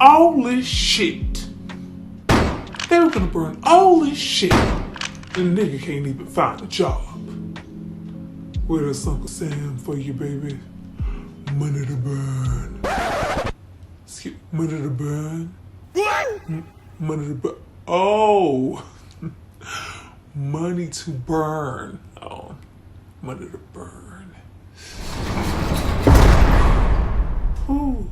all this shit. They were gonna burn all this shit. And the nigga can't even find a job. Where's Uncle Sam for you, baby? Money to burn. Excuse me, money to burn? What? Money to burn. Oh. Money to burn. Oh. Money to burn. Ooh.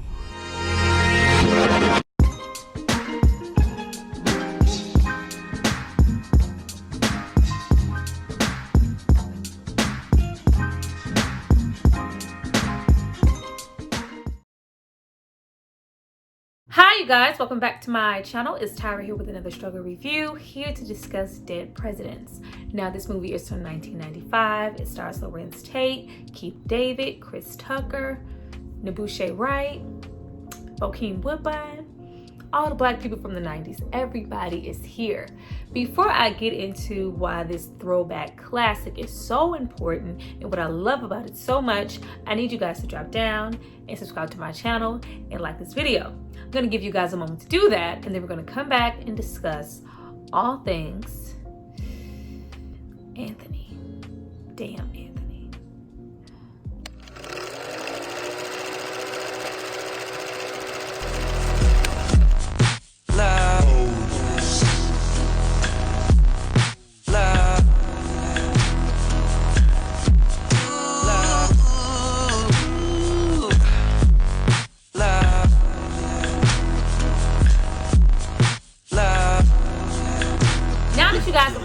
Hi you guys, welcome back to my channel. It's Tyra here with another struggle review, here to discuss Dead Presidents. Now this movie is from 1995. It stars Larenz Tate, Keith David, Chris Tucker, N'Bushe Wright, Bokeem Woodbine, all the black people from the 90s. Everybody is here. Before I get into why this throwback classic is so important and what I love about it so much, I need you guys to drop down and subscribe to my channel and like this video. I'm gonna give you guys a moment to do that, and then we're gonna come back and discuss all things Anthony. Damn Anthony.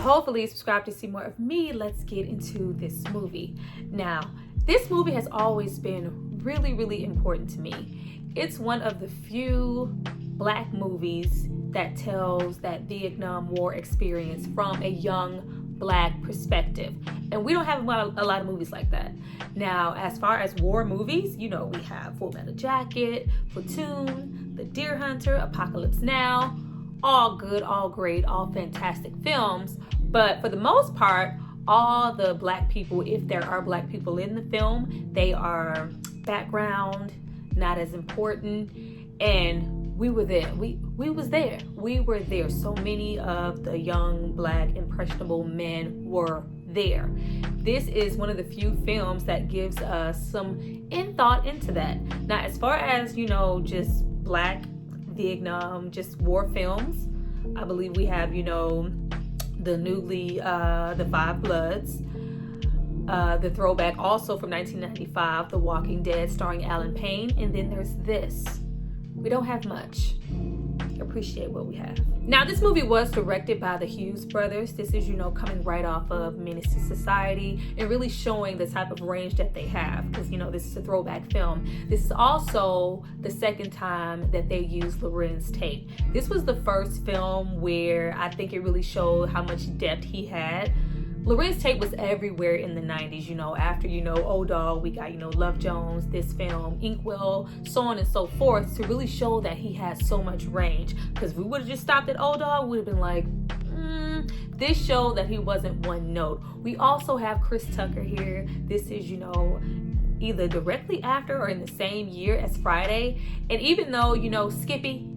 Hopefully subscribe to see more of me. Let's get into this movie. Now, this movie has always been really important to me. It's one of the few black movies that tells that Vietnam War experience from a young black perspective. And we don't have a lot of movies like that. Now, as far as war movies, you know, we have Full Metal Jacket, Platoon, The Deer Hunter, Apocalypse Now, all good, all great, all fantastic films. But for the most part, all the black people, if there are black people in the film, they are background, not as important. And we were there. We was there. We were there. So many of the young black impressionable men were there. This is one of the few films that gives us some thought into that. Now, as far as, you know, just black Vietnam, just war films, I believe we have, you know, the Five Bloods, the throwback also from 1995, The Walking Dead starring Alan Payne, and then there's this. We don't have much. Appreciate what we have. Now this movie was directed by the Hughes Brothers. This is, you know, coming right off of Menace to Society and really showing the type of range that they have, because, you know, this is a throwback film. This is also the second time that they used Larenz Tate. This was the first film where I think it really showed how much depth he had. Larenz Tate was everywhere in the 90s, you know, after, you know, Old Dog, we got, you know, Love Jones, this film, Inkwell, so on and so forth, to really show that he has so much range. Because if we would have just stopped at Old Dog, we would have been like, this showed that he wasn't one note. We also have Chris Tucker here. This is, you know, either directly after or in the same year as Friday. And even though, you know, Skippy,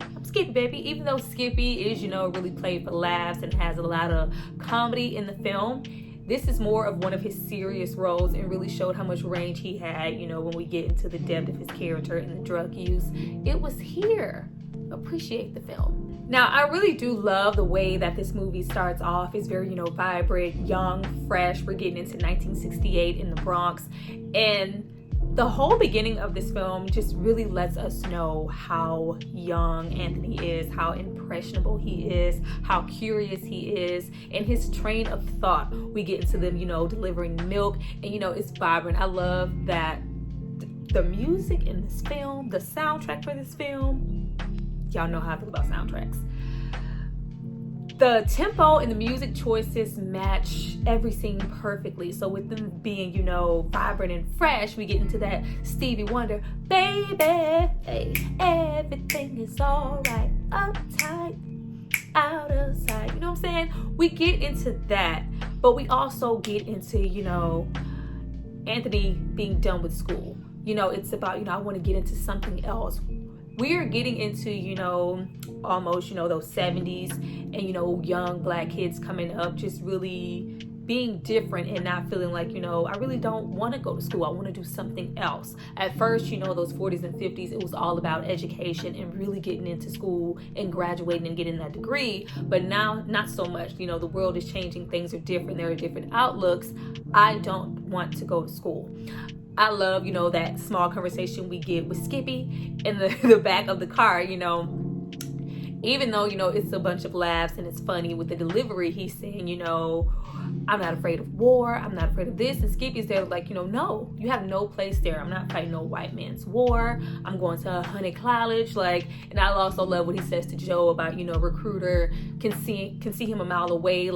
baby, even though Skippy is, you know, really played for laughs and has a lot of comedy in the film, this is more of one of his serious roles and really showed how much range he had, you know, when we get into the depth of his character and the drug use. It was here. Appreciate the film. Now, I really do love the way that this movie starts off. It's very, you know, vibrant, young, fresh. We're getting into 1968 in the Bronx. And the whole beginning of this film just really lets us know how young Anthony is, how impressionable he is, how curious he is, and his train of thought. We get into them, you know, delivering milk, and, you know, it's vibrant. I love that the music in this film, the soundtrack for this film, y'all know how I feel about soundtracks. The tempo and the music choices match every scene perfectly. So with them being, you know, vibrant and fresh, we get into that Stevie Wonder, baby, hey, everything is all right, uptight, out of sight. You know what I'm saying? We get into that, but we also get into, you know, Anthony being done with school. You know, it's about, you know, I want to get into something else. we are getting into, almost, those 70s and, young Black kids coming up, just really being different and not feeling like, I really don't want to go to school. I want to do something else. At first, those 40s and 50s, it was all about education and really getting into school and graduating and getting that degree. But now, not so much. The world is changing. Things are different. There are different outlooks. I don't want to go to school. I love, that small conversation we get with Skippy in the back of the car, even though, it's a bunch of laughs and it's funny with the delivery, he's saying, I'm not afraid of war. I'm not afraid of this. And Skippy's there like, no, you have no place there. I'm not fighting no white man's war. I'm going to Honey College. And I also love what he says to Joe about, Recruiter can see him a mile away.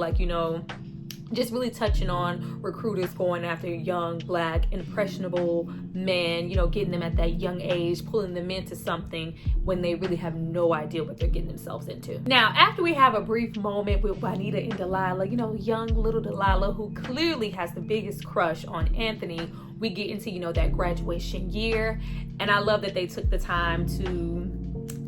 Just really touching on recruiters going after young, Black, impressionable men, getting them at that young age, pulling them into something when they really have no idea what they're getting themselves into. Now, after we have a brief moment with Juanita and Delilah, young little Delilah, who clearly has the biggest crush on Anthony, we get into, that graduation year. And I love that they took the time to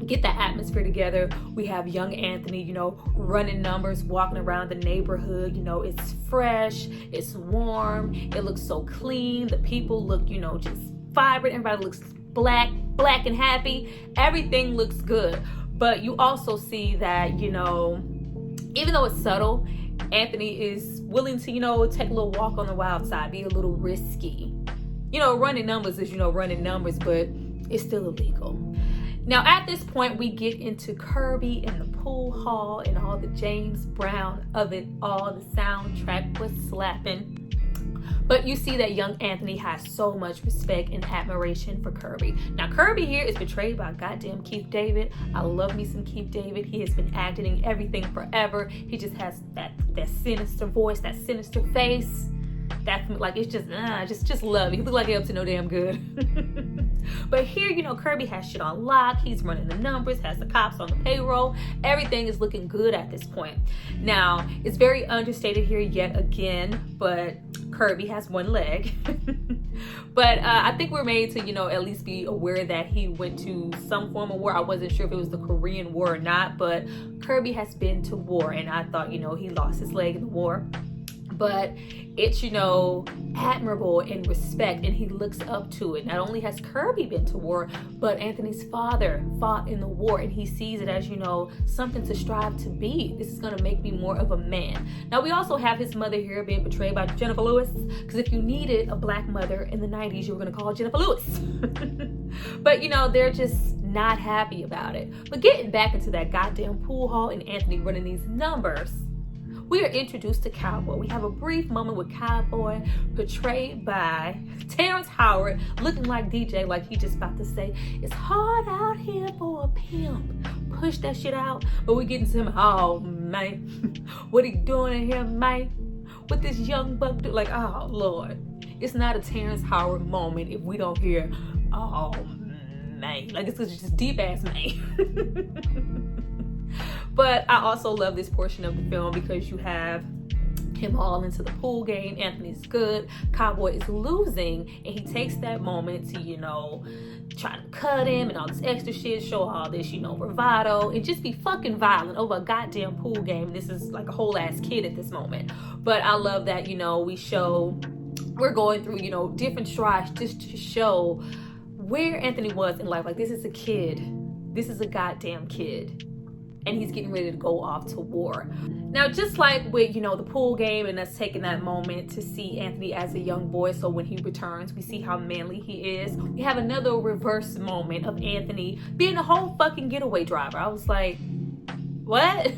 get that atmosphere together. We have young Anthony, running numbers, walking around the neighborhood. It's fresh, it's warm, it looks so clean. The people look, just vibrant. Everybody looks black and happy. Everything looks good. But you also see that, even though it's subtle, Anthony is willing to, take a little walk on the wild side, be a little risky. Running numbers is, running numbers, but it's still illegal. Now, at this point, we get into Kirby and the pool hall and all the James Brown of it all. The soundtrack was slapping. But you see that young Anthony has so much respect and admiration for Kirby. Now, Kirby here is portrayed by goddamn Keith David. I love me some Keith David. He has been acting in everything forever. He just has that sinister voice, that sinister face. That's it's just love. He look like he up to no damn good. But here, Kirby has shit on lock. He's running the numbers, has the cops on the payroll. Everything is looking good at this point. Now, it's very understated here yet again, but Kirby has one leg. But I think we're made to, at least be aware that he went to some form of war. I wasn't sure if it was the Korean War or not, but Kirby has been to war, and I thought, he lost his leg in the war. But it's, admirable in respect, and he looks up to it. Not only has Kirby been to war, but Anthony's father fought in the war, and he sees it as, something to strive to be. This is going to make me more of a man. Now, we also have his mother here being portrayed by Jennifer Lewis, because if you needed a Black mother in the 90s, you were going to call Jennifer Lewis. But, they're just not happy about it. But getting back into that goddamn pool hall and Anthony running these numbers, we are introduced to Cowboy. We have a brief moment with Cowboy, portrayed by Terrence Howard, looking like DJ, like he just about to say, it's hard out here for a pimp. Push that shit out. But we get into him, oh, man. What he doing in here, man? What this young buck do? Oh, Lord. It's not a Terrence Howard moment if we don't hear, oh, man. It's just deep-ass man. But I also love this portion of the film because you have him all into the pool game. Anthony's good. Cowboy is losing. And he takes that moment to, try to cut him and all this extra shit, show all this, bravado, and just be fucking violent over a goddamn pool game. This is like a whole ass kid at this moment. But I love that, we're going through, different strides just to show where Anthony was in life. This is a kid. This is a goddamn kid. And he's getting ready to go off to war. Now, just like with, the pool game and us taking that moment to see Anthony as a young boy, so when he returns, we see how manly he is. We have another reverse moment of Anthony being a whole fucking getaway driver. I was like, what?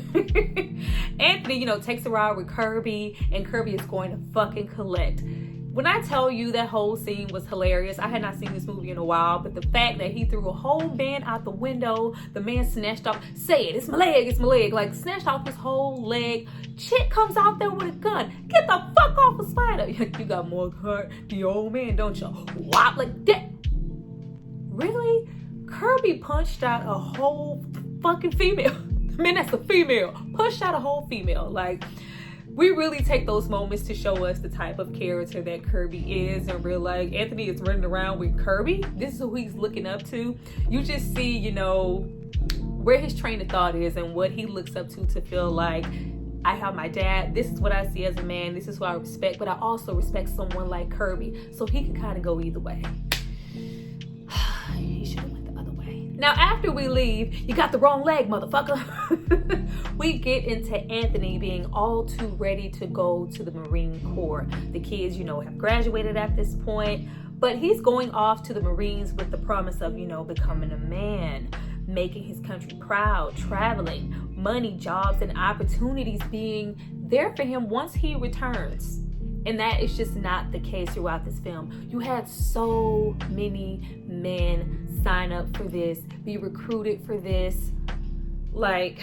Anthony, takes a ride with Kirby, and Kirby is going to fucking collect. When I tell you that whole scene was hilarious, I had not seen this movie in a while, but the fact that he threw a whole man out the window, the man snatched off, say it, it's my leg, snatched off his whole leg. Chick comes out there with a gun. Get the fuck off of Spider. You got more heart than your old man, don't you? Wop, like that. Really? Kirby punched out a whole fucking female. Man, that's a female. Punched out a whole female. we really take those moments to show us the type of character that Kirby is in real life. Anthony is running around with Kirby. This is who he's looking up to. You just see, you know, where his train of thought is and what he looks up to feel like, I have my dad. This is what I see as a man. This is who I respect. But I also respect someone like Kirby. So he could kind of go either way. He should have went the other way. Now, after we leave, you got the wrong leg, motherfucker. We get into Anthony being all too ready to go to the Marine Corps. The kids, you know, have graduated at this point. But he's going off to the Marines with the promise of, you know, becoming a man, making his country proud, traveling, money, jobs, and opportunities being there for him once he returns. And that is just not the case throughout this film. You had so many men sign up for this, be recruited for this. Like,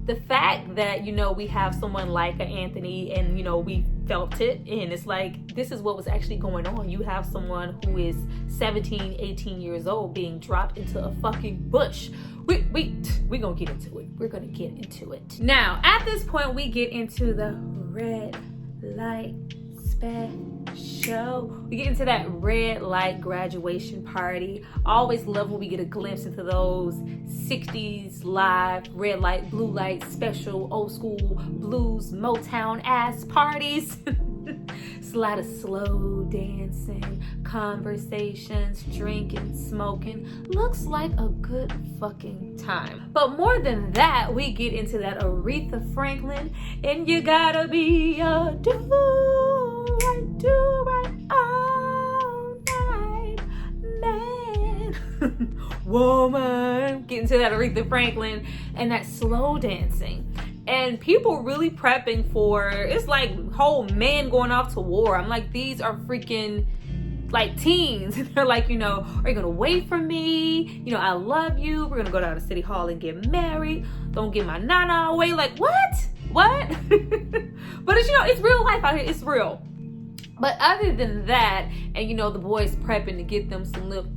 the fact that, you know, we have someone like an Anthony and, you know, we felt it, and it's like, this is what was actually going on. You have someone who is 17, 18 years old being dropped into a fucking bush. We're gonna get into it. We're gonna get into it. Now, at this point, we get into the red light special. We get into that red light graduation party. I always love when we get a glimpse into those 60s live red light, blue light special, old school blues, Motown ass parties. It's a lot of slow dancing, conversations, drinking, smoking. Looks like a good fucking time. But more than that, we get into that Aretha Franklin, and you gotta be a do right all night, man. Woman. Get into that Aretha Franklin and that slow dancing. And people really prepping for, it's like whole men going off to war. I'm like, these are freaking like teens. They're like, you know, are you gonna wait for me? You know, I love you. We're gonna go down to City Hall and get married. Don't give my nana away. Like, what? But it's, you know, it's real life out here. It's real. But other than that, and you know, the boys prepping to get them some little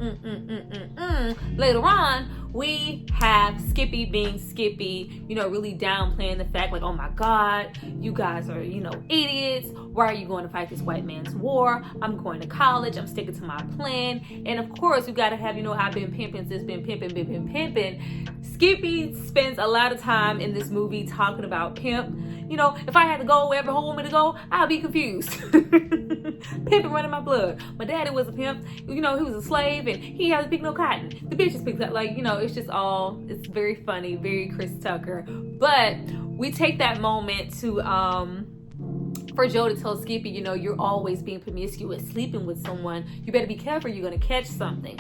later on, we have Skippy being Skippy, you know, really downplaying the fact like, oh my God, you guys are, you know, idiots. Why are you going to fight this white man's war? I'm going to college. I'm sticking to my plan. And of course, you got to have, you know, I've been pimping since been pimping. Skippy spends a lot of time in this movie talking about pimp. You know, if I had to go wherever her woman to go, I'd be confused. Pimping running my blood. My daddy was a pimp. You know, he was a slave and he had to pick no cotton. The bitch just picks up, like, you know, it's just all, it's very funny, very Chris Tucker. But we take that moment to, for Joe to tell Skippy, you know, you're always being promiscuous, sleeping with someone. You better be careful, you're going to catch something.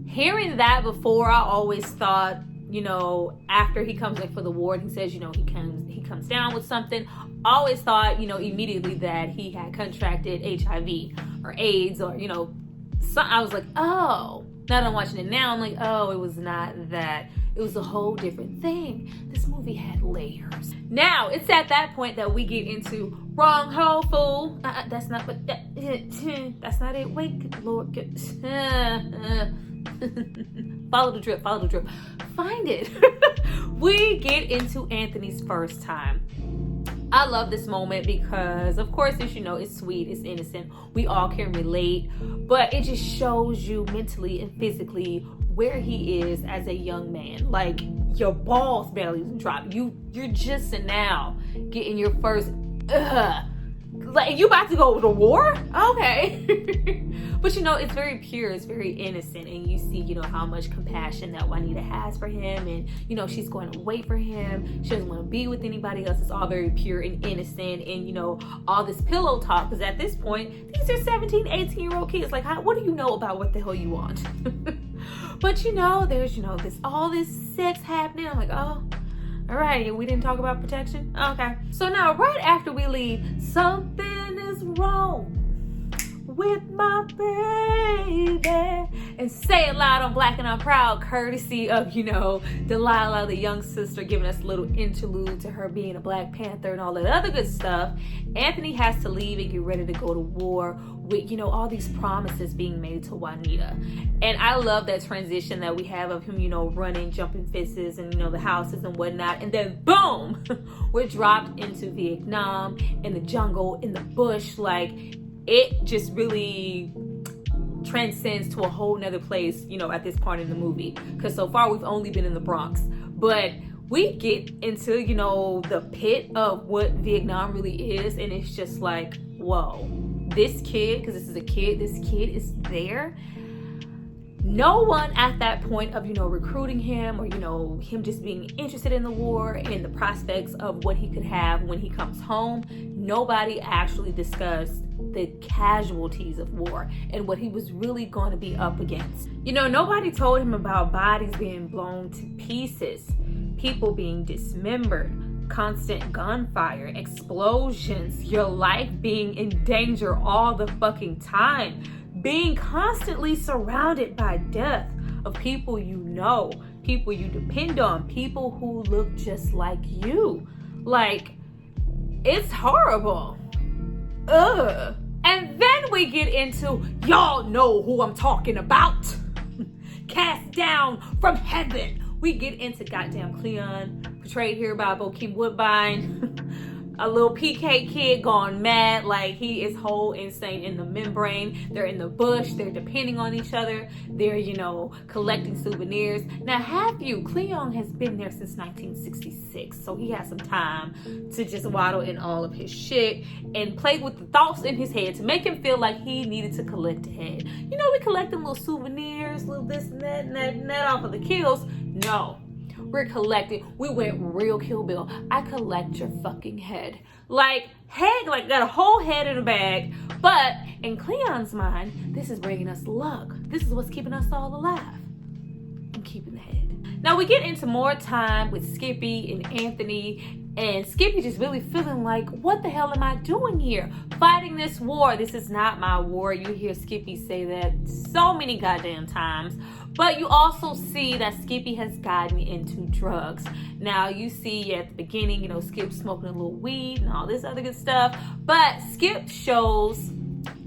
Hearing that before, I always thought, you know, after he comes like for the war and he says, you know, he comes down with something, always thought, you know, immediately that he had contracted HIV or AIDS or, you know, I was like, oh, now that I'm watching it now, I'm like, oh, it was not that. It was a whole different thing. This movie had layers. Now, it's at that point that we get into wrong hole, fool. That's not what, that's not it. Wait, Lord. Follow the drip. Find it. We get into Anthony's first time. I love this moment because, of course, as you know, it's sweet, it's innocent. We all can relate, but it just shows you mentally and physically where he is as a young man. Like, your balls barely even drop. You're just now getting your first, like, you about to go to war? Okay. But you know, it's very pure, it's very innocent, and you see, you know, how much compassion that Juanita has for him, and you know, she's going to wait for him. She doesn't want to be with anybody else. It's all very pure and innocent, and you know, all this pillow talk, because at this point, these are 17, 18-year-old kids. Like, what do you know about what the hell you want? But you know, there's, you know, all this sex happening. I'm like, oh, all right, we didn't talk about protection? Okay. So now, right after we leave, something is wrong. with my baby, and say it loud on Black and I'm Proud, courtesy of, you know, Delilah, the young sister, giving us a little interlude to her being a Black Panther and all that other good stuff. Anthony has to leave and get ready to go to war with, you know, all these promises being made to Juanita. And I love that transition that we have of him, you know, running, jumping fences and, you know, the houses and whatnot. And then boom, we're dropped into Vietnam, in the jungle, in the bush. Like, it just really transcends to a whole nother place, you know, at this part in the movie. Because so far we've only been in the Bronx. But we get into, you know, the pit of what Vietnam really is. And it's just like, whoa, this kid, because this is a kid, this kid is there. No one at that point of, you know, recruiting him or, you know, him just being interested in the war and the prospects of what he could have when he comes home, nobody actually discussed the casualties of war and what he was really going to be up against. You know, nobody told him about bodies being blown to pieces, people being dismembered, constant gunfire, explosions, your life being in danger all the fucking time, being constantly surrounded by death of people you know, people you depend on, people who look just like you. Like, it's horrible. Ugh. And then we get into, y'all know who I'm talking about. Cast down from heaven. We get into goddamn Cleon, portrayed here by Bokeem Woodbine. A little PK kid gone mad, like he is whole insane in the membrane. They're in the bush, they're depending on each other, they're, you know, collecting souvenirs. Now, Cleon has been there since 1966, so he has some time to just waddle in all of his shit and play with the thoughts in his head to make him feel like he needed to collect a head. You know, we collecting little souvenirs, little this and that off of the kills. No. We're collecting. We went real Kill Bill. I collect your fucking head. Like, head, like got a whole head in a bag. But in Cleon's mind, this is bringing us luck. This is what's keeping us all alive. I'm keeping the head. Now we get into more time with Skippy and Anthony. And Skippy just really feeling like, what the hell am I doing here? Fighting this war. This is not my war. You hear Skippy say that so many goddamn times. But you also see that Skippy has gotten into drugs. Now you see at the beginning, you know, Skip smoking a little weed and all this other good stuff. But Skip shows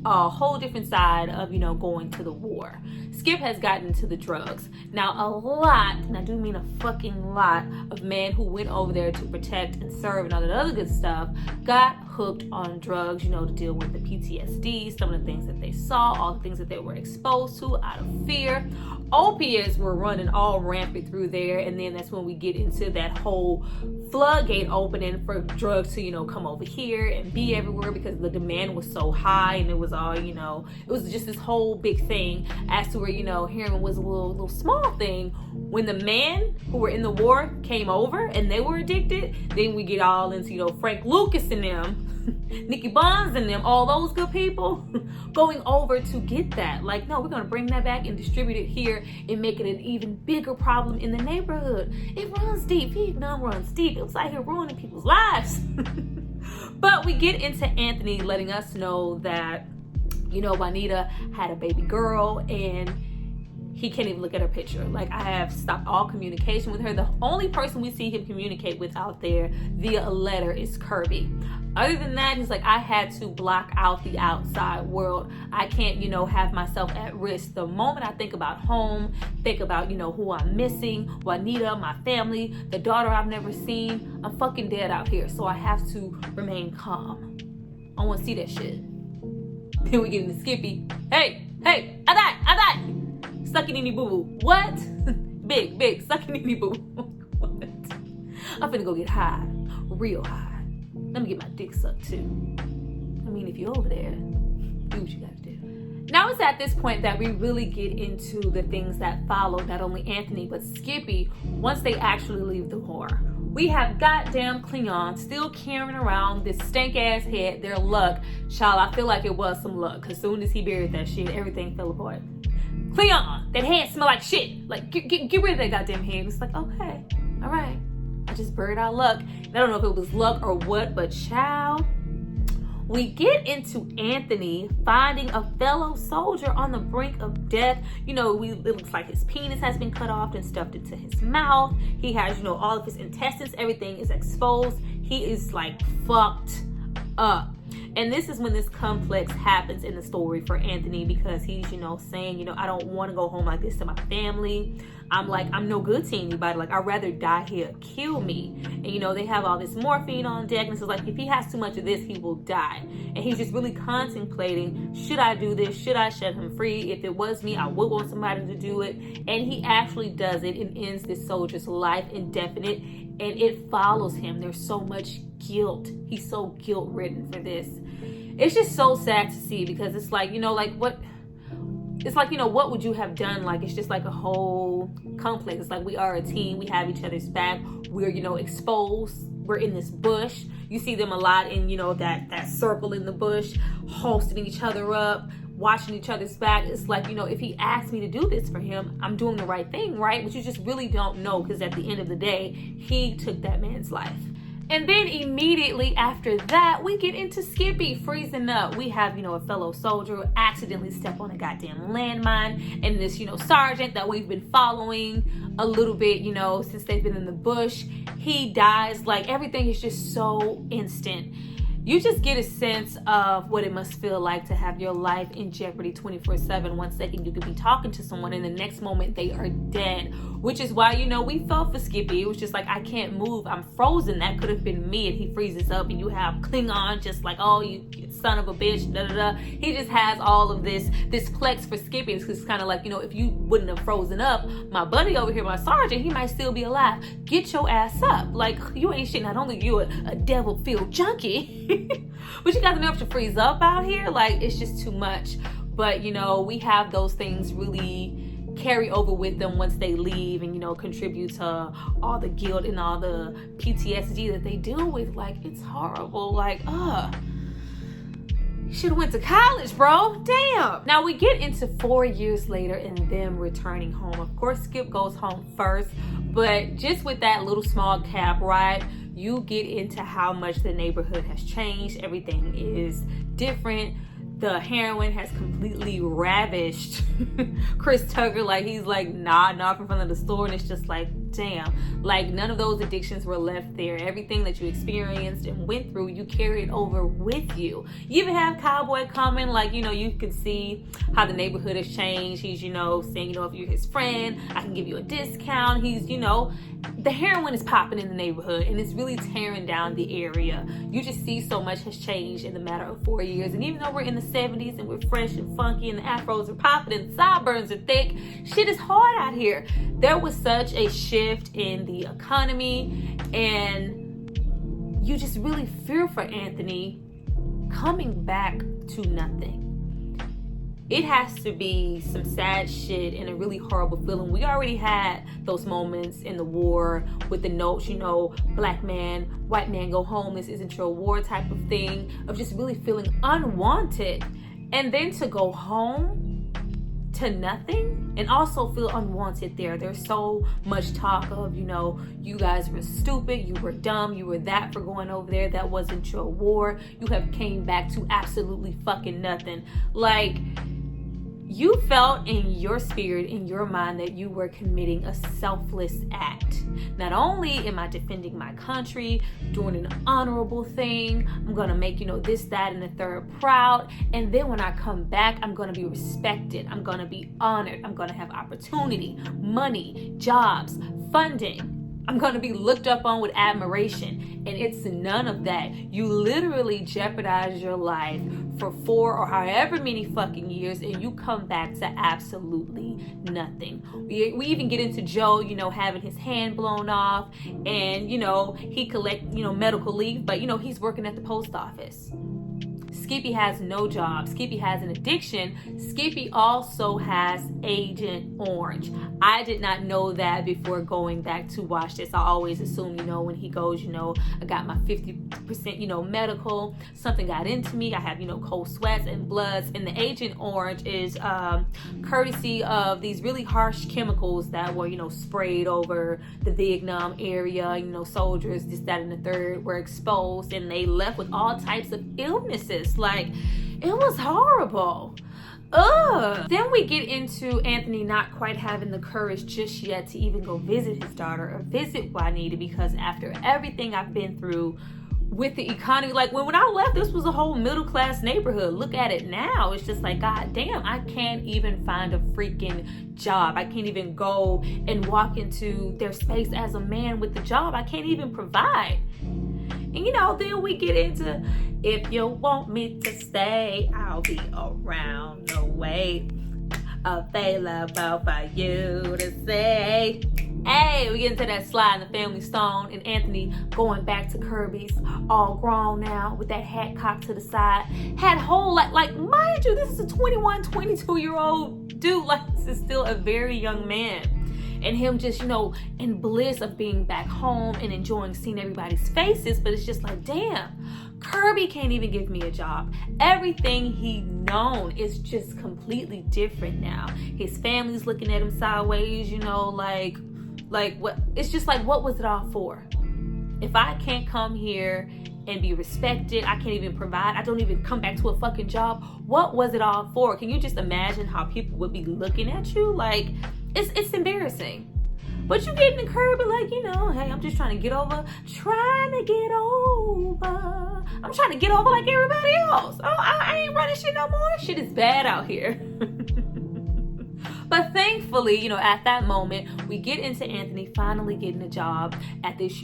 a whole different side of, you know, going to the war. Skip has gotten into the drugs. Now a lot, and I do mean a fucking lot, of men who went over there to protect and serve and all that other good stuff got hooked on drugs, you know, to deal with the PTSD, some of the things that they saw, all the things that they were exposed to out of fear. Opiates were running all rampant through there, and then that's when we get into that whole floodgate opening for drugs to, you know, come over here and be everywhere because the demand was so high, and it was all, you know, it was just this whole big thing as to where, you know, heroin was a little small thing. When the men who were in the war came over and they were addicted, then we get all into, you know, Frank Lucas and them, Nicky Bonds and them, all those good people going over to get that. Like, no, we're going to bring that back and distribute it here and make it an even bigger problem in the neighborhood. It runs deep. Vietnam runs deep. It was like here ruining people's lives. But we get into Anthony letting us know that, you know, Juanita had a baby girl and he can't even look at her picture. Like, I have stopped all communication with her. The only person we see him communicate with out there via a letter is Kirby. Other than that, he's like, I had to block out the outside world. I can't, you know, have myself at risk. The moment I think about home, think about, you know, who I'm missing, Juanita, my family, the daughter I've never seen, I'm fucking dead out here. So I have to remain calm. I want to see that shit. Then we get into Skippy. Hey, I died. Sucking any boo boo. What? Big, sucking any boo boo. What? I'm finna go get high. Real high. Let me get my dick sucked too. I mean, if you're over there, do what you gotta do. Now it's at this point that we really get into the things that follow not only Anthony but Skippy once they actually leave the war. We have goddamn Cleon still carrying around this stank ass head, their luck. Child, I feel like it was some luck, because as soon as he buried that shit, everything fell apart. Cleon, that head smell like shit. Like, get rid of that goddamn head. It's like, okay, all right. I just buried our luck. And I don't know if it was luck or what, but child, We get into Anthony finding a fellow soldier on the brink of death. It looks like his penis has been cut off and stuffed into his mouth. He has, all of his intestines, everything is exposed. He is like fucked up. And this is when this complex happens in the story for Anthony, because he's, saying, I don't want to go home like this to my family. I'm no good to anybody. Like, I'd rather die here, kill me. And, they have all this morphine on deck. And it's like, if he has too much of this, he will die. And he's just really contemplating, should I do this? Should I set him free? If it was me, I would want somebody to do it. And he actually does it and ends this soldier's life indefinite. And it follows him. There's so much guilt. He's so guilt-ridden for this. It's just so sad to see, because it's like, what... It's like, what would you have done? Like, it's just like a whole complex. It's like, we are a team. We have each other's back. We're, exposed. We're in this bush. You see them a lot in, that circle in the bush, hosting each other up, watching each other's back. It's like, if he asked me to do this for him, I'm doing the right thing, right? But you just really don't know, because at the end of the day, he took that man's life. And then immediately after that, we get into Skippy freezing up. We have, a fellow soldier accidentally step on a goddamn landmine. And this, sergeant that we've been following a little bit, since they've been in the bush, he dies. Like, everything is just so instant. You just get a sense of what it must feel like to have your life in jeopardy 24/7. 1 second you could be talking to someone and the next moment they are dead. Which is why, we felt for Skippy. It was just like, I can't move. I'm frozen. That could have been me. And he freezes up and you have Klingon just like, oh, you son of a bitch, da da da. He just has all of this plex for Skippy. It's kind of like, if you wouldn't have frozen up, my buddy over here, my sergeant, he might still be alive. Get your ass up. Like, you ain't shit. Not only you a devil-filled junkie, but you got the nerve to freeze up out here. Like, it's just too much. But, we have those things really carry over with them once they leave and, contribute to all the guilt and all the PTSD that they deal with. Like, it's horrible. Like, you should have went to college, bro. Damn. Now we get into 4 years later and them returning home. Of course, Skip goes home first, but just with that little small cap ride, you get into how much the neighborhood has changed. Everything is different. The heroin has completely ravished Chris Tucker. Like, he's like nodding off in front of the store, and it's just like, damn. Like, none of those addictions were left there. Everything that you experienced and went through, you carried over with you. You even have Cowboy coming, like, you can see how the neighborhood has changed. He's, saying, if you're his friend, I can give you a discount. He's, the heroin is popping in the neighborhood, and it's really tearing down the area. You just see so much has changed in the matter of 4 years. And even though we're in the 70s and we're fresh and funky and the afros are popping and the sideburns are thick, shit is hard out here. There was such a shift in the economy, and you just really fear for Anthony coming back to nothing. It has to be some sad shit and a really horrible feeling. We already had those moments in the war with the notes, black man, white man go home, this isn't your war type of thing, of just really feeling unwanted. And then to go home to nothing and also feel unwanted there. There's so much talk of, you guys were stupid, you were dumb, you were that for going over there, that wasn't your war. You have came back to absolutely fucking nothing. Like, you felt in your spirit, in your mind, that you were committing a selfless act. Not only am I defending my country, doing an honorable thing, I'm going to make, this, that, and the third proud. And then when I come back, I'm going to be respected. I'm going to be honored. I'm going to have opportunity, money, jobs, funding. I'm going to be looked up on with admiration. And it's none of that. You literally jeopardize your life for 4 or however many fucking years, and you come back to absolutely nothing. We even get into Joe, having his hand blown off, and, he collect, medical leave, but, he's working at the post office. Skippy has no job. Skippy has an addiction. Skippy also has Agent Orange. I did not know that before going back to watch this. I always assume, when he goes, I got my 50%, medical. Something got into me. I have, cold sweats and bloods. And the Agent Orange is courtesy of these really harsh chemicals that were, sprayed over the Vietnam area. Soldiers, this, that, and the third were exposed, and they left with all types of illnesses. Like, it was horrible. Ugh. Then we get into Anthony not quite having the courage just yet to even go visit his daughter or visit Juanita, because after everything I've been through with the economy, like when I left, this was a whole middle class neighborhood. Look at it now. It's just like, God damn, I can't even find a freaking job. I can't even go and walk into their space as a man with the job. I can't even provide. And then we get into, if you want me to stay, I'll be around the way, available for you to say. Hey, we get into that slide in the Family Stone, and Anthony going back to Kirby's, all grown now with that hat cocked to the side. Had whole, like mind you, this is a 21, 22-year-old dude. Like, this is still a very young man. And him just, in bliss of being back home and enjoying seeing everybody's faces. But it's just like, damn, Kirby can't even give me a job. Everything he known is just completely different now. His family's looking at him sideways, like what? It's just like, what was it all for? If I can't come here and be respected, I can't even provide, I don't even come back to a fucking job, what was it all for? Can you just imagine how people would be looking at you? Like, it's embarrassing. But you getting the Kirby, like, hey, I'm just trying to get over. I'm trying to get over like everybody else. Oh, I ain't running shit no more. Shit is bad out here. But thankfully, at that moment, we get into Anthony finally getting a job at this,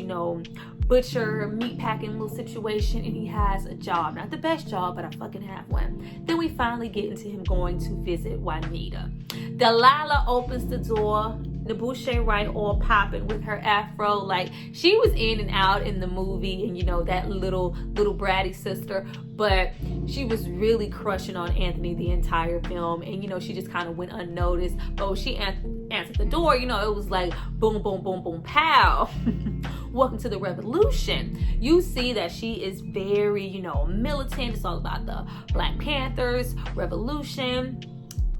butcher, meat packing little situation, and he has a job. Not the best job, but I fucking have one. Then we finally get into him going to visit Juanita. Delilah opens the door. Nabushe Wright all popping with her afro. Like, she was in and out in the movie, and that little bratty sister, but she was really crushing on Anthony the entire film, and she just kind of went unnoticed. But when she answered the door, it was like boom, boom, boom, boom, pow. Welcome to the revolution. You see that she is very, militant. It's all about the Black Panthers, revolution,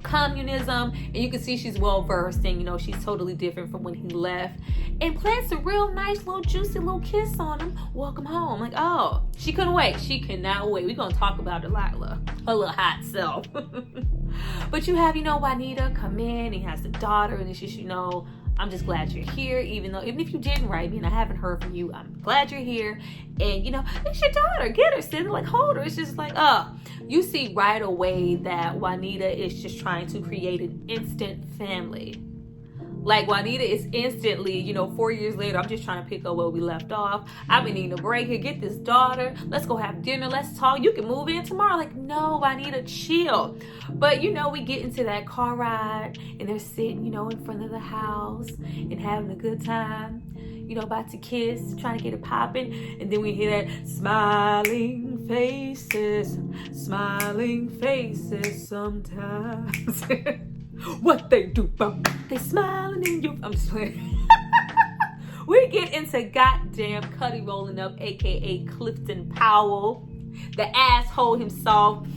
communism, and you can see she's well versed, and she's totally different from when he left, and plants a real nice little juicy little kiss on him. Welcome home. Like, oh, she couldn't wait. She cannot wait. We're gonna talk about Delilah, her little hot self. But you have, Juanita come in. He has the daughter, and it's just, I'm just glad you're here, even if you didn't write me and I haven't heard from you, I'm glad you're here. And it's your daughter. Get her, sit her, like, hold her. It's just like, you see right away that Juanita is just trying to create an instant family. Like, Juanita is instantly, 4 years later, I'm just trying to pick up where we left off. I've been needing a break here. Get this daughter. Let's go have dinner. Let's talk. You can move in tomorrow. Like, no, Juanita, chill. But, we get into that car ride, and they're sitting, in front of the house and having a good time. About to kiss, trying to get it popping. And then we hear that smiling faces sometimes. What they do, they smiling in you. I'm just playing. We get into goddamn Cuddy rolling up, aka Clifton Powell, the asshole himself.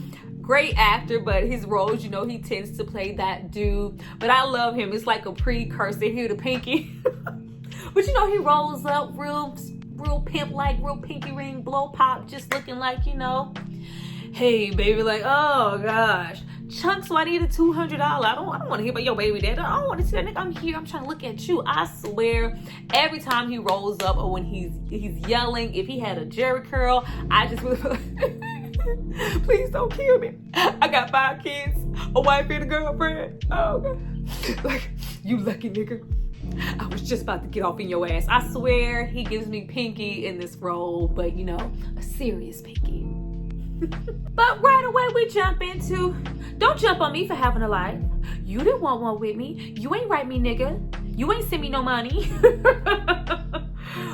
Great actor, but his roles, he tends to play that dude. But I love him. It's like a precursor here to Pinky. But he rolls up real pimp-like, real pinky ring, blow pop, just looking like, hey, baby, like, oh gosh. Chunks, so I need $200. I don't want to hear about your baby dad. I don't want to see that nigga. I'm here. I'm trying to look at you. I swear, every time he rolls up or when he's yelling, if he had a jerry curl, I just would please don't kill me. I got 5 kids, a wife and a girlfriend. Oh God. Like, you lucky nigga. I was just about to get off in your ass. I swear he gives me Pinky in this role, but a serious Pinky. But right away we jump into, don't jump on me for having a life. You didn't want one with me. You ain't write me, nigga. You ain't send me no money.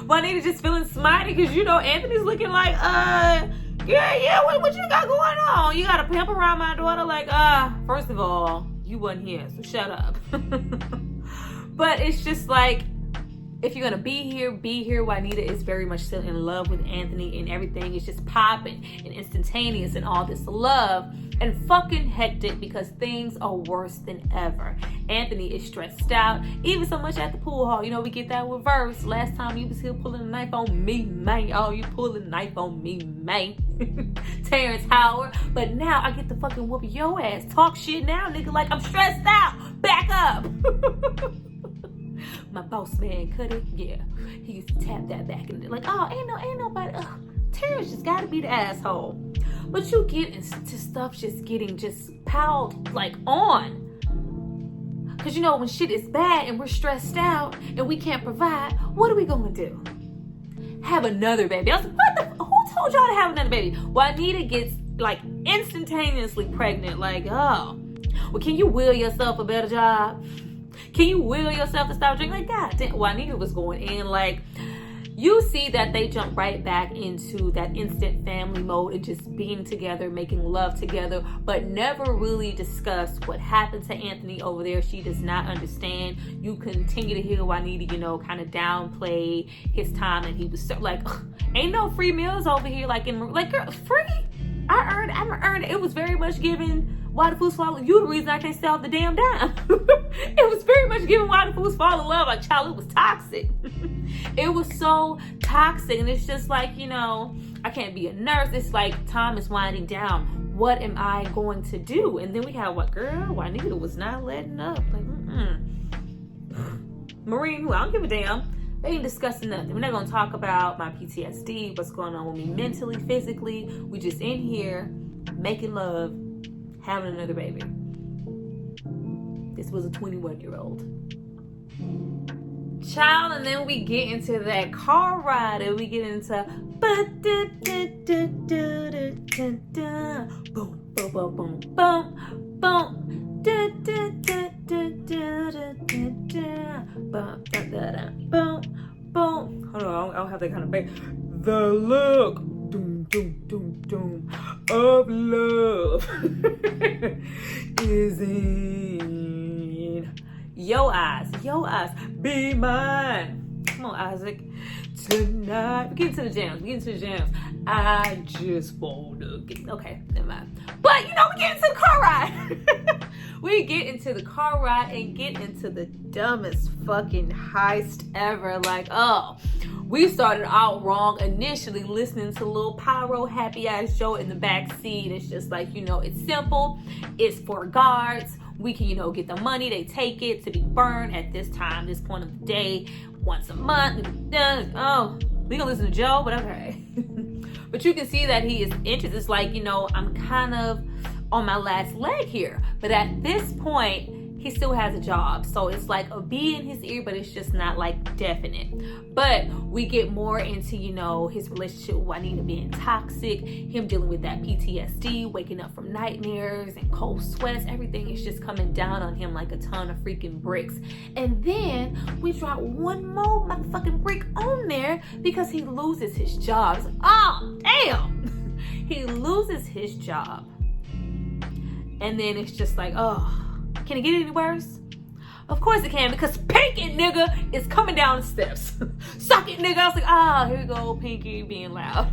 Juanita just feeling smarty because Anthony's looking like, Yeah, what you got going on? You got a pimp around my daughter? Like, first of all, you wasn't here, so shut up. But it's just like, if you're gonna be here. Juanita is very much still in love with Anthony, and everything is just popping and instantaneous and all this love, and fucking hectic because things are worse than ever. Anthony is stressed out, even so much at the pool hall. You know, we get that reverse. Last time you was here pulling a knife on me, man. Oh, you pulling a knife on me, man. Terrence Howard. But now I get to fucking whoop your ass. Talk shit now, nigga, like I'm stressed out. Back up. My boss man, Cuddy, yeah, he used to tap that back and like, oh, ain't nobody. Terrence just gotta be the asshole. But you get into stuff just piled like on. Cause you know when shit is bad and we're stressed out and we can't provide, what are we gonna do? Have another baby. I was like, who told y'all to have another baby? Juanita gets like instantaneously pregnant. Like, oh, well, can you will yourself a better job? Can you will yourself to stop drinking? Like, God damn, Juanita was going in. Like, you see that they jump right back into that instant family mode and just being together, making love together, but never really discuss what happened to Anthony over there. She does not understand. You continue to hear Juanita, kind of downplay his time, and he was so, like, ain't no free meals over here. Like, girl, free? I'm earned. It was very much given. Why the fools fall? You the reason I can't stay off the damn dime. It was very much given why the fools fall in love. Like, child, it was toxic. It was so toxic. And it's just like, I can't be a nurse. It's like time is winding down. What am I going to do? And then we have Juanita was not letting up. Like, Marine, who I don't give a damn. They ain't discussing nothing. We're not going to talk about my PTSD, what's going on with me mentally, physically. We just in here making love, having another baby. This was a 21-year-old. Child, and then we get into that car ride and we get into boom, boom, boom, boom, boom, boom. Boom. Hold on, I don't have that kind of bass. The look. Doom, doom, doom, doom of love is in your eyes. Be mine. Come on, Isaac. Tonight. We get into the jams. I just wanna get. Okay, never mind. But we get into the car ride. We get into the car ride and get into the dumbest fucking heist ever. Like, we started out wrong initially listening to Lil Pyro Happy Ass Joe in the back seat. It's just like, it's simple. It's for guards. We can, get the money. They take it to be burned at this point of the day, once a month. We gonna listen to Joe, but okay. But you can see that he is interested. It's like, I'm kind of on my last leg here. But at this point, he still has a job. So it's like a bee in his ear, but it's just not like definite. But we get more into, his relationship with Juanita being toxic, him dealing with that PTSD, waking up from nightmares and cold sweats. Everything is just coming down on him like a ton of freaking bricks. And then we drop one more motherfucking brick on there because he loses his job. It's like, oh, damn. He loses his job. And then it's just like, can it get any worse? Of course it can, because Pinky, nigga, is coming down the steps. Suck it, nigga. I was like, here we go, Pinky being loud.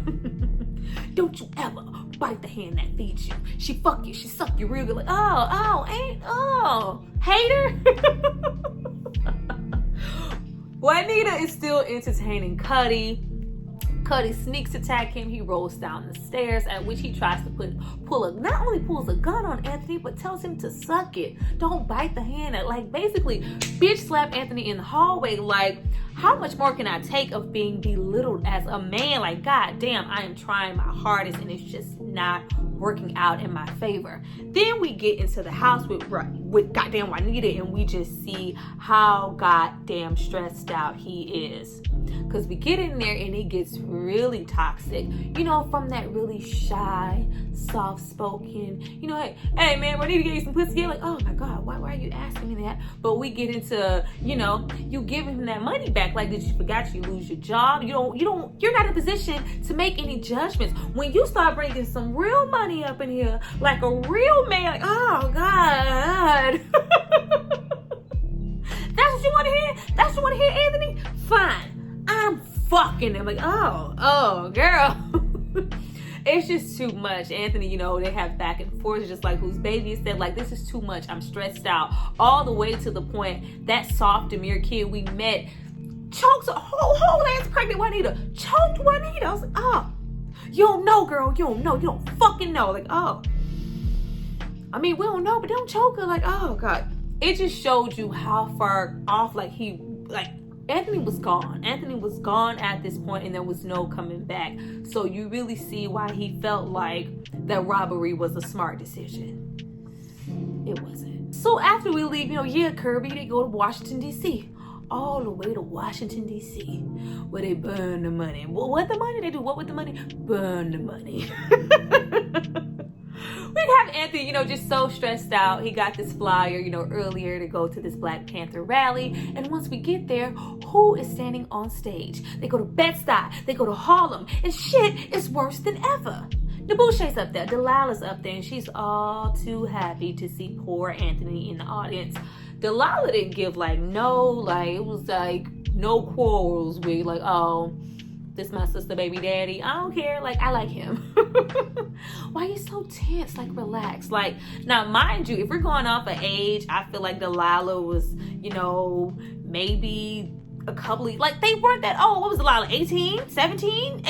Don't you ever bite the hand that feeds you. She fuck you, she suck you real good. Like, hater. Juanita is still entertaining Cuddy. Cuddy sneaks attack him. He rolls down the stairs, at which he tries to not only pulls a gun on Anthony, but tells him to suck it. Don't bite the hand. Like, basically, bitch slap Anthony in the hallway. Like, how much more can I take of being belittled as a man? Like, god damn, I am trying my hardest and it's just not working out in my favor. Then we get into the house with goddamn Juanita, and we just see how goddamn stressed out he is. because we get in there and it gets really toxic. You know, from that really shy, soft-spoken, you know, hey man, I need to get you some pussy. You're like, oh my God, why are you asking me that? But we get into, you know, you give him that money back. Like, did you forget you lose your job? You're not in a position to make any judgments. When you start bringing some real money up in here, like a real man, like, oh God. That's what you want to hear? That's what you want to hear, Anthony? Fine. I'm fucking him. Like, oh, girl. It's just too much. Anthony, you know, they have back and forth, just like whose baby said, like, this is too much. I'm stressed out. All the way to the point that soft, demure kid we met chokes a whole ass pregnant Juanita. Choked Juanita. I was like, oh, you don't know, girl. You don't know. You don't fucking know. Like, oh. I mean, we don't know, but don't choke her. Like, oh, God. It just showed you how far off, Anthony was gone. Anthony was gone at this point, and there was no coming back. So you really see why he felt like that robbery was a smart decision. It wasn't. So after we leave, Kirby, they go to Washington, D.C. All the way to Washington, D.C., where they burn the money. What the money? They do what with the money? Burn the money. We'd have Anthony, just so stressed out. He got this flyer, earlier to go to this Black Panther rally. And once we get there, who is standing on stage? They go to Bed-Stuy, they go to Harlem, and shit is worse than ever. Debouche's up there, Delilah's up there, and she's all too happy to see poor Anthony in the audience. Delilah didn't give it was no quarrels with oh, this my sister baby daddy. I don't care. I like him. Why are you so tense? Relax. Now mind you, if we're going off of age, I feel like Delilah was, maybe a couple of, they weren't that old. What was Delilah? 18? 17?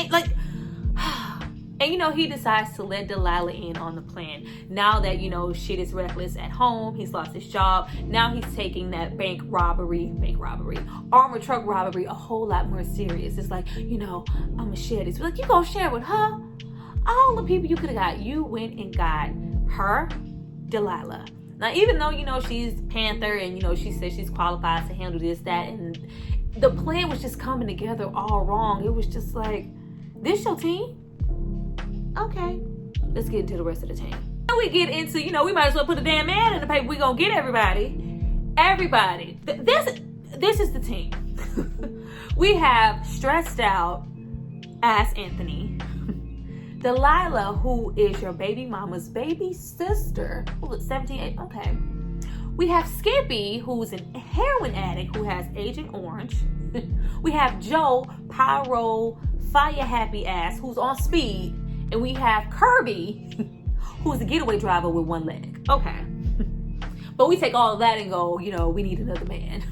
And he decides to let Delilah in on the plan. Now that, shit is reckless at home, he's lost his job. Now he's taking that bank robbery, armored truck robbery a whole lot more serious. It's I'ma share this. You gonna share with her? All the people you could have got, you went and got her, Delilah. Now, even though, she's Panther and, she says she's qualified to handle this, that, and the plan was just coming together all wrong. It was just this your team? Okay, let's get into the rest of the team. Then we get into, we might as well put a damn ad in the paper. We gonna get everybody. Everybody. This is the team. We have stressed out ass Anthony. Delilah, who is your baby mama's baby sister. Who looks 17, okay. We have Skippy, who's a heroin addict who has Agent Orange. We have Joe, pyro, fire happy ass, who's on speed. And we have Kirby, who's a getaway driver with one leg. Okay. But we take all of that and go, we need another man.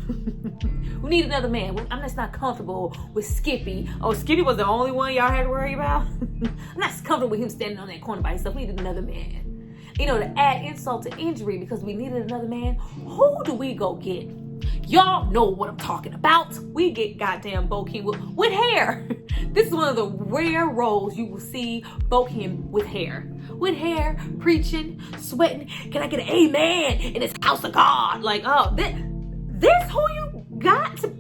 We need another man. I'm just not comfortable with Skippy. Oh, Skippy was the only one y'all had to worry about? I'm not comfortable with him standing on that corner by himself. We needed another man. To add insult to injury because we needed another man, who do we go get? Y'all know what I'm talking about. We get goddamn Bokeem with hair. This is one of the rare roles you will see Bokeem with hair. With hair, preaching, sweating. Can I get an amen in this house of God? This who you got to...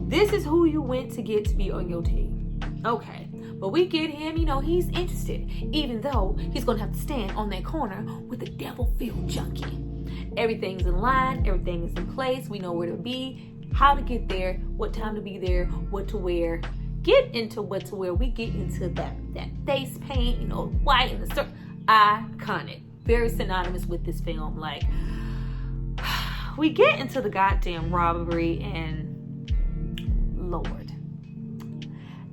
This is who you went to get to be on your team. Okay. But we get him, he's interested. Even though he's going to have to stand on that corner with a devil-filled junkie. Everything's in line, everything is in place, we know where to be, how to get there, what time to be there, what to wear. Get into what to wear. We get into that face paint, white and the circle. Iconic. Very synonymous with this film. We get into the goddamn robbery and Lord.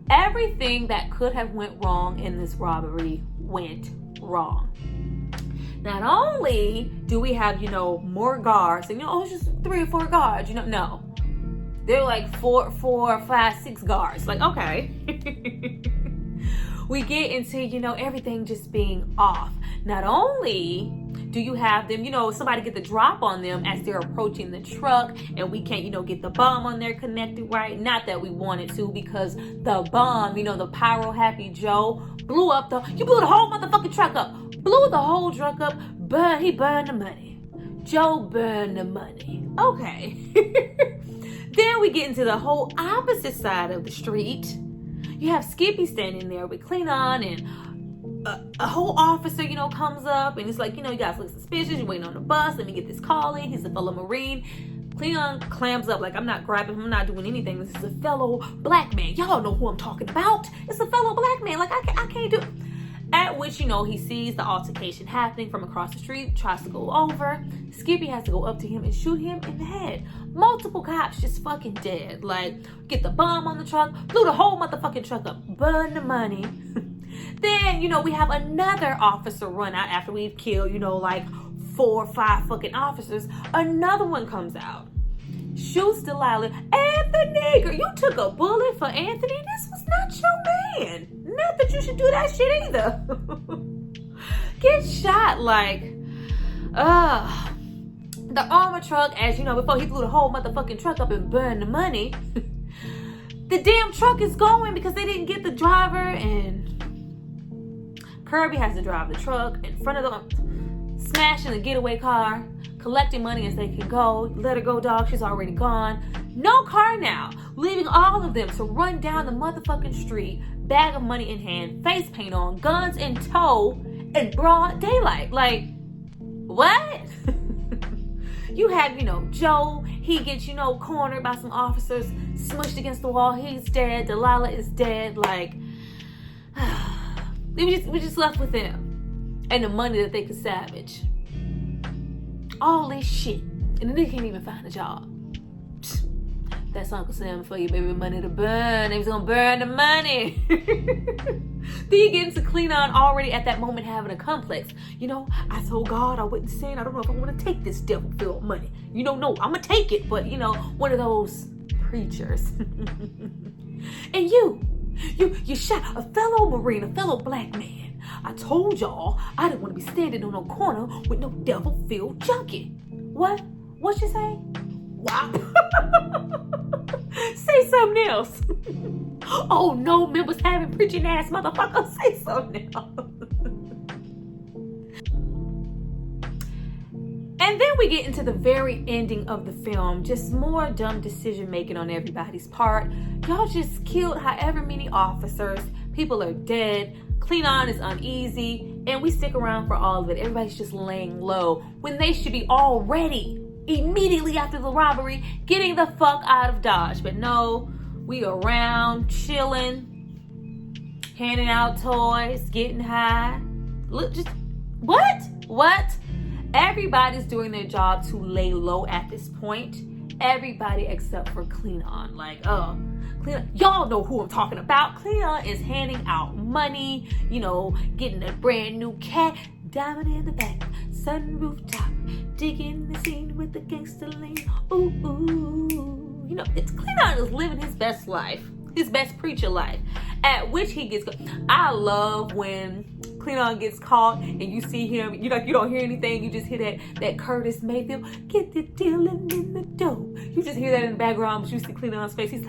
Everything that could have went wrong in this robbery went wrong. Not only do we have, more guards, and it's just 3 or 4 guards, no. They're 4, 5, 6 guards. Okay. We get into, everything just being off. Not only do you have them, somebody get the drop on them as they're approaching the truck, and we can't, get the bomb on there connected right. Not that we wanted to, because the bomb, the pyro happy Joe blew the whole motherfucking truck up. Blew the whole truck up, but he burned the money. Joe burned the money. Okay. Then we get into the whole opposite side of the street. You have Skippy standing there with Cleon, and a whole officer, comes up, and it's like, you guys look suspicious. You're waiting on the bus. Let me get this call in. He's a fellow Marine. Cleon clams up like, I'm not grabbing him. I'm not doing anything. This is a fellow black man. Y'all know who I'm talking about. It's a fellow black man. Like, I can't do it. At which, he sees the altercation happening from across the street, tries to go over. Skippy has to go up to him and shoot him in the head. Multiple cops just fucking dead. Like, get the bomb on the truck, blew the whole motherfucking truck up, burn the money. Then, we have another officer run out after we've killed, like 4 or 5 fucking officers. Another one comes out, shoots Delilah. Anthony, girl, you took a bullet for Anthony. This was not your man. Not that you should do that shit either. Get shot like, the armor truck, as before he blew the whole motherfucking truck up and burned the money. The damn truck is going because they didn't get the driver, and Kirby has to drive the truck in front of them, smashing the getaway car, collecting money as they can go. Let her go, dog. She's already gone. No car now. Leaving all of them to run down the motherfucking street, bag of money in hand, face paint on, guns in tow, in broad daylight. Like, what? You have, Joe. He gets, cornered by some officers, smushed against the wall. He's dead. Delilah is dead. Like, we just left with them and the money that they could salvage. All this shit, and they can't even find a job. That's Uncle Sam for you, baby. Money to burn. They was gonna burn the money. Then you get into Cleon already at that moment having a complex. I told God I wouldn't sin. I don't know if I want to take this devil-filled money. No, I'm gonna take it, but one of those preachers. And you shot a fellow Marine, a fellow black man. I told y'all I didn't want to be standing on no corner with no devil-filled junkie. What? What you say? Wow. Say something else. Oh no, members having preaching ass motherfucker. Say something else. And then we get into the very ending of the film. Just more dumb decision making on everybody's part. Y'all just killed however many officers. People are dead. Cleon is uneasy. And we stick around for all of it. Everybody's just laying low when they should be already, immediately after the robbery, getting the fuck out of Dodge. But no, we around chilling, handing out toys, getting high. Look, just what? Everybody's doing their job to lay low at this point. Everybody except for Cleon. Like, Cleon, y'all know who I'm talking about. Cleon is handing out money, getting a brand new cat, diamond in the back, sunroof top, digging the scene with the gangster lean. Ooh, ooh. It's Cleon is living his best life, his best preacher life. At which he gets, I love when Cleon gets caught and you see him, you don't hear anything, you just hear that Curtis Mayfield, get the dealing in the dope. You just hear that in the background, but you see Cleon's face, he's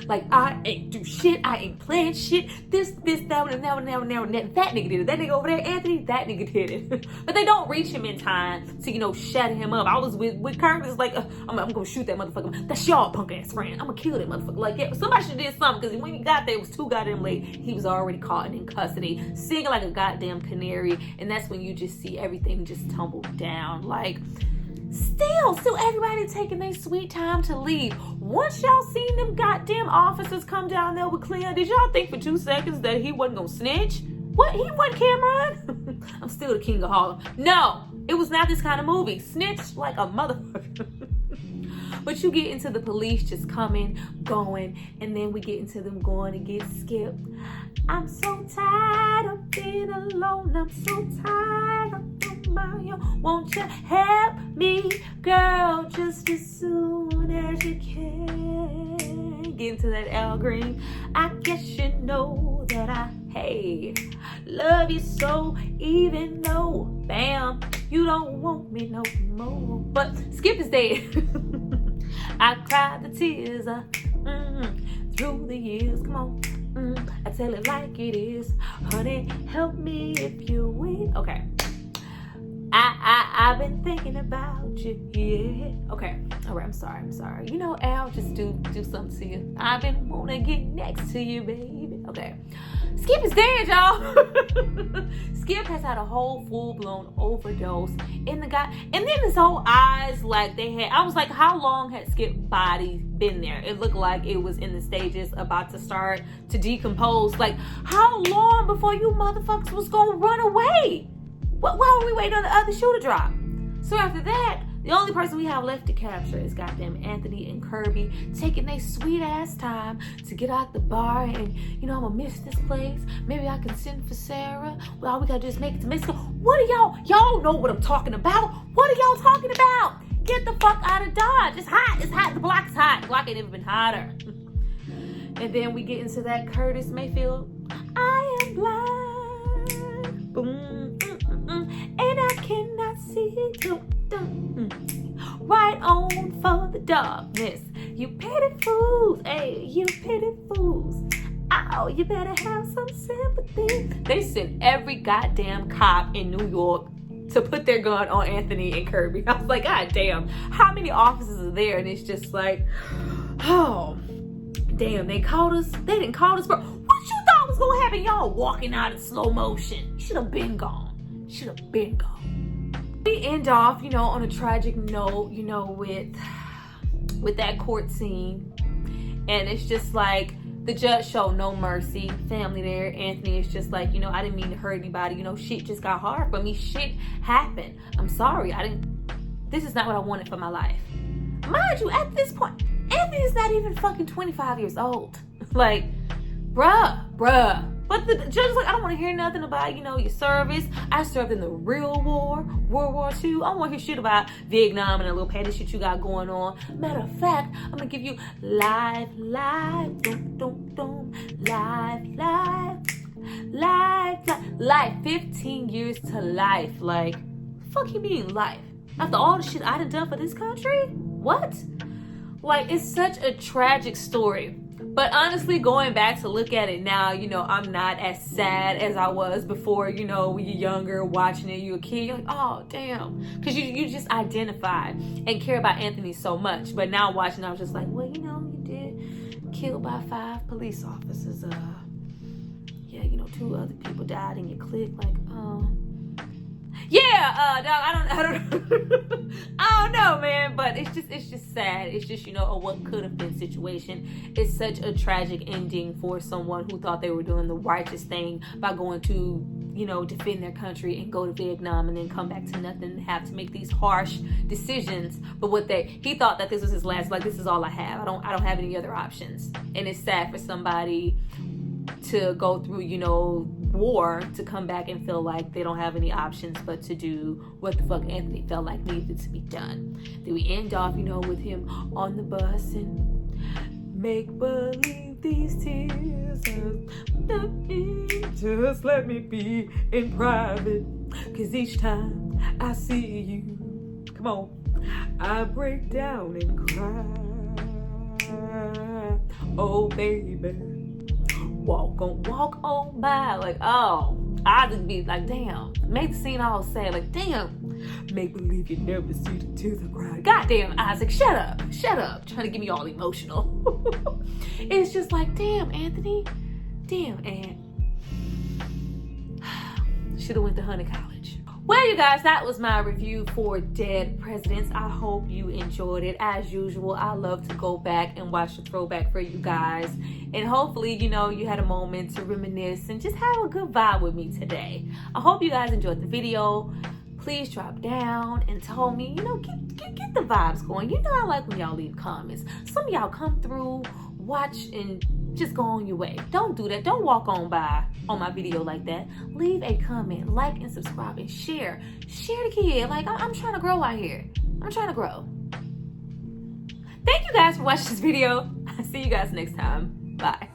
like, I ain't do shit, I ain't playing shit, this, that one, and that one, that nigga did it, that nigga over there, Anthony, that nigga did it. But they don't reach him in time to, shut him up. I was with Curtis, like, I'm gonna shoot that motherfucker. That's y'all punk ass friend. I'm gonna kill that motherfucker. Like, yeah, somebody should have did something, because when he got there, it was too goddamn late. He was already caught and in custody, singing like a goddamn canary, and that's when you just see everything just tumble down. Like, Still everybody taking their sweet time to leave. Once y'all seen them goddamn officers come down there with Cleon, did y'all think for 2 seconds that he wasn't gonna snitch? What? He wasn't Cameron? I'm still the king of Harlem. No, it was not this kind of movie. Snitch like a motherfucker. But you get into the police just coming, going, and then we get into them going to get skipped. I'm so tired of being alone. I'm so tired of my own. Won't you help me, girl, just as soon as you can? Get into that Al Green. I guess you know that I love you so, even though, bam, you don't want me no more. But Skip is dead. I cried the tears through the years. Come on, I tell it like it is. Honey, help me if you will. Okay. I've been thinking about you, yeah. Okay, all right, I'm sorry. You know, Al, just do something to you. I've been wanna get next to you, baby. Okay. Skip is dead, y'all. Skip has had a whole full-blown overdose in the guy. And then his whole eyes, like they had, I was like, how long had Skip's body been there? It looked like it was in the stages about to start to decompose. Like, how long before you motherfuckers was gonna run away? Why were we waiting on the other shoe to drop? So after that, the only person we have left to capture is goddamn Anthony and Kirby taking their sweet ass time to get out the bar and, you know, I'm gonna miss this place. Maybe I can send for Sarah. Well, all we gotta do is make it to Mexico. What are y'all know what I'm talking about? What are y'all talking about? Get the fuck out of Dodge. It's hot. The block is hot. The block ain't never been hotter. And then we get into that Curtis Mayfield. I am blind. Boom. And I cannot see. Right on for the darkness. You petty fools. Hey, you petty fools. Oh, you better have some sympathy. They sent every goddamn cop in New York to put their gun on Anthony and Kirby. I was like, God damn, how many officers are there? And it's just like, oh, damn, they caught us. They didn't call us, bro. What you thought was gonna happen? Y'all walking out in slow motion. Should have been gone. We end off, you know, on a tragic note, you know, with that court scene. And it's just like, the judge showed no mercy. Family there. Anthony is just like, you know, I didn't mean to hurt anybody. You know, shit just got hard for me. Shit happened. I'm sorry. This is not what I wanted for my life. Mind you, at this point, Anthony's not even fucking 25 years old. Like, bruh. But the judge is like, I don't want to hear nothing about, you know, your service. I served in the real war, World War II. I don't want to hear shit about Vietnam and the little petty shit you got going on. Matter of fact, I'm going to give you live, life, 15 years to life. Like, fuck you mean life? After all the shit I done for this country? What? Like, it's such a tragic story. But honestly, going back to look at it now, you know, I'm not as sad as I was before. You know, when you're younger, watching it, you're a kid, you're like, oh, damn. Because you just identify and care about Anthony so much. But now watching, I was just like, well, you know, you did killed by 5 police officers. Yeah, you know, 2 other people died in your clique. Like, yeah, dog, I don't know, man, but it's just sad. It's just, you know, a what could have been situation. It's such a tragic ending for someone who thought they were doing the righteous thing by going to, you know, defend their country and go to Vietnam and then come back to nothing and have to make these harsh decisions. But he thought that this was his last, like, this is all I have. I don't have any other options. And it's sad for somebody to go through, you know, war to come back and feel like they don't have any options but to do what the fuck Anthony felt like needed to be done. Then we end off, you know, with him on the bus and make believe these tears just let me be in private, cause each time I see you, come on, I break down and cry. Oh baby, walk on by. Like, oh, I just be like, damn, make the scene all sad. Like, damn, make believe you never see the tears of crying. Goddamn, Isaac, shut up, trying to get me all emotional. It's just like, damn, Anthony, damn, Aunt, should have went to Hunter College. Well, you guys, that was my review for Dead Presidents. I hope you enjoyed it. As usual, I love to go back and watch the throwback for you guys. And hopefully, you know, you had a moment to reminisce and just have a good vibe with me today. I hope you guys enjoyed the video. Please drop down and tell me, you know, get the vibes going. You know, I like when y'all leave comments. Some of y'all come through, watch, and just go on your way. Don't do that. Don't walk on by on my video like that. Leave a comment, like and subscribe, and share the kid. Like, I'm trying to grow out here. I'm trying to grow. Thank you guys for watching this video. I'll see you guys next time. Bye.